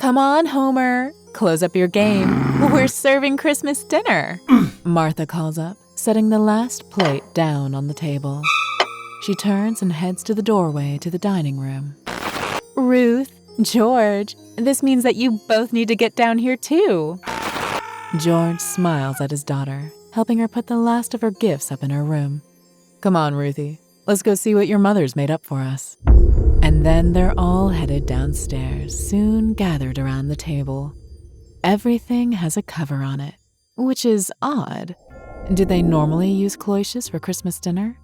Come on, Homer. Close up your game. We're serving Christmas dinner. Martha calls up, setting the last plate down on the table. She turns and heads to the doorway to the dining room. Ruth, George, this means that you both need to get down here too. George smiles at his daughter, helping her put the last of her gifts up in her room. Come on, Ruthie. Let's go see what your mother's made up for us. And then they're all headed downstairs, soon gathered around the table. Everything has a cover on it, which is odd. Do they normally use cloches for Christmas dinner?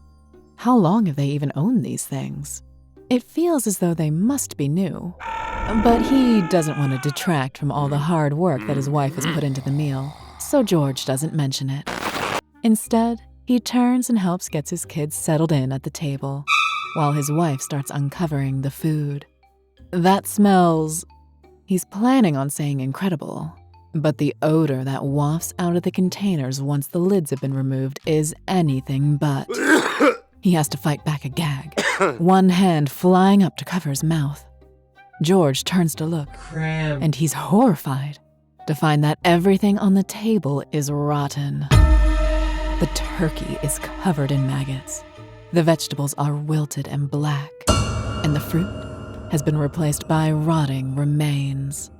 How long have they even owned these things? It feels as though they must be new. But he doesn't want to detract from all the hard work that his wife has put into the meal, so George doesn't mention it. Instead, he turns and helps get his kids settled in at the table, while his wife starts uncovering the food. That smells... He's planning on saying incredible, but the odor that wafts out of the containers once the lids have been removed is anything but. He has to fight back a gag, one hand flying up to cover his mouth. George turns to look, and he's horrified to find that everything on the table is rotten. The turkey is covered in maggots. The vegetables are wilted and black, and the fruit has been replaced by rotting remains.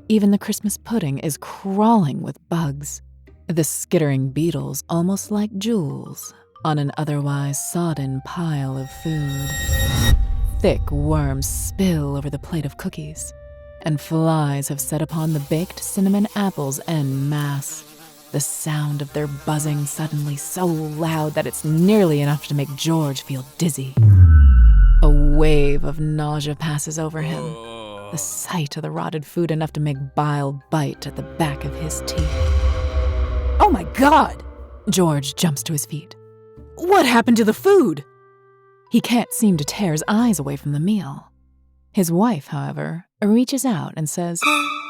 Even the Christmas pudding is crawling with bugs, the skittering beetles almost like jewels on an otherwise sodden pile of food. Thick worms spill over the plate of cookies, and flies have set upon the baked cinnamon apples en masse, the sound of their buzzing suddenly so loud that it's nearly enough to make George feel dizzy. A wave of nausea passes over him, the sight of the rotted food enough to make bile bite at the back of his teeth. Oh my God! George jumps to his feet. What happened to the food? He can't seem to tear his eyes away from the meal. His wife, however, reaches out and says,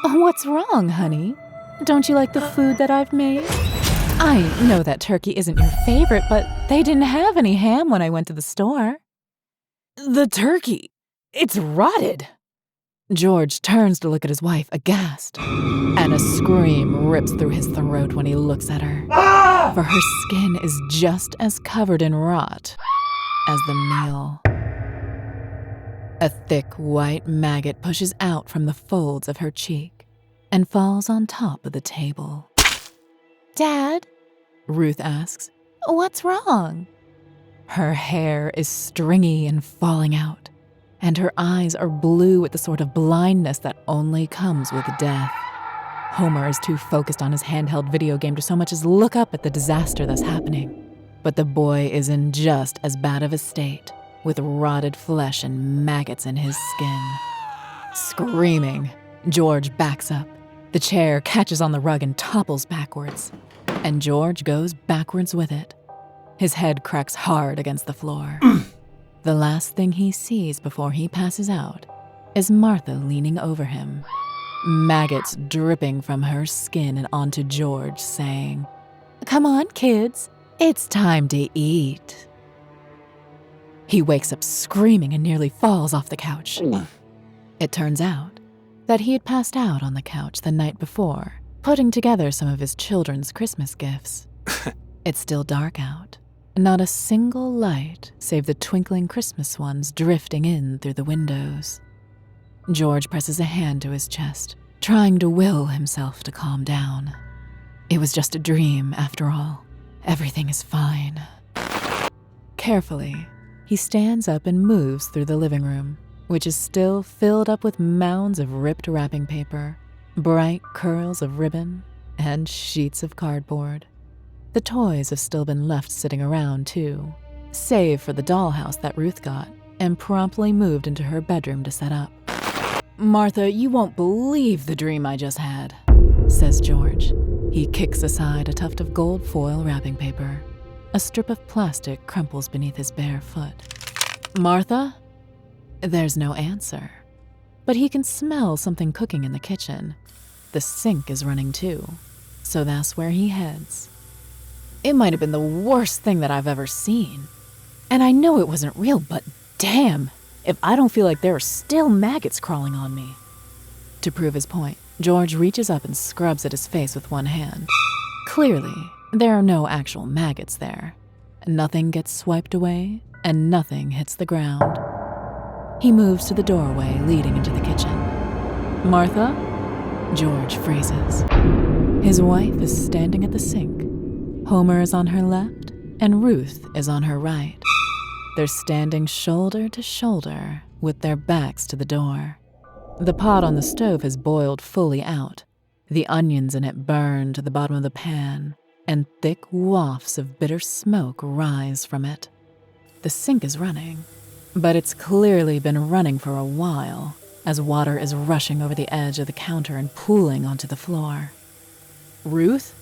What's wrong, honey? Don't you like the food that I've made? I know that turkey isn't your favorite, but they didn't have any ham when I went to the store. The turkey, it's rotted. George turns to look at his wife, aghast, and a scream rips through his throat when he looks at her. For her skin is just as covered in rot as the meal. A thick white maggot pushes out from the folds of her cheek and falls on top of the table. Dad? Ruth asks, What's wrong? Her hair is stringy and falling out, and her eyes are blue with the sort of blindness that only comes with death. Homer is too focused on his handheld video game to so much as look up at the disaster that's happening. But the boy is in just as bad of a state, with rotted flesh and maggots in his skin. Screaming, George backs up. The chair catches on the rug and topples backwards, and George goes backwards with it. His head cracks hard against the floor. The last thing he sees before he passes out is Martha leaning over him, maggots dripping from her skin and onto George, saying, Come on, kids, it's time to eat. He wakes up screaming and nearly falls off the couch. It turns out that he had passed out on the couch the night before, putting together some of his children's Christmas gifts. It's still dark out. Not a single light save the twinkling Christmas ones drifting in through the windows. George presses a hand to his chest, trying to will himself to calm down. It was just a dream, after all. Everything is fine. Carefully, he stands up and moves through the living room, which is still filled up with mounds of ripped wrapping paper, bright curls of ribbon, and sheets of cardboard. The toys have still been left sitting around, too, save for the dollhouse that Ruth got and promptly moved into her bedroom to set up. Martha, you won't believe the dream I just had, says George. He kicks aside a tuft of gold foil wrapping paper. A strip of plastic crumples beneath his bare foot. Martha? There's no answer, but he can smell something cooking in the kitchen. The sink is running too, so that's where he heads. It might have been the worst thing that I've ever seen. And I know it wasn't real, but damn, if I don't feel like there are still maggots crawling on me. To prove his point, George reaches up and scrubs at his face with one hand. Clearly, there are no actual maggots there. Nothing gets swiped away, and nothing hits the ground. He moves to the doorway leading into the kitchen. "Martha?" George freezes. His wife is standing at the sink. Homer is on her left, and Ruth is on her right. They're standing shoulder to shoulder with their backs to the door. The pot on the stove has boiled fully out. The onions in it burn to the bottom of the pan, and thick wafts of bitter smoke rise from it. The sink is running, but it's clearly been running for a while, as water is rushing over the edge of the counter and pooling onto the floor. "Ruth?"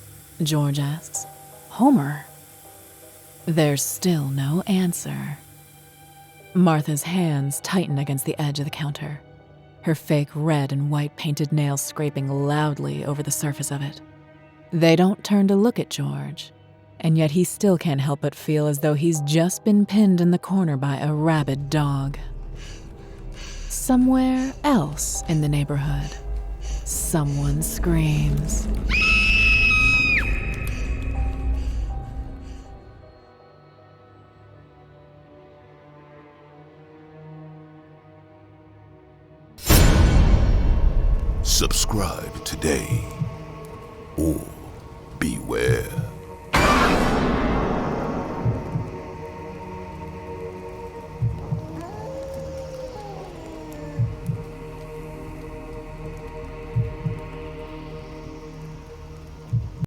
George asks. "Homer?" There's still no answer. Martha's hands tighten against the edge of the counter, her fake red and white painted nails scraping loudly over the surface of it. They don't turn to look at George, and yet he still can't help but feel as though he's just been pinned in the corner by a rabid dog. Somewhere else in the neighborhood, someone screams. Subscribe today or beware.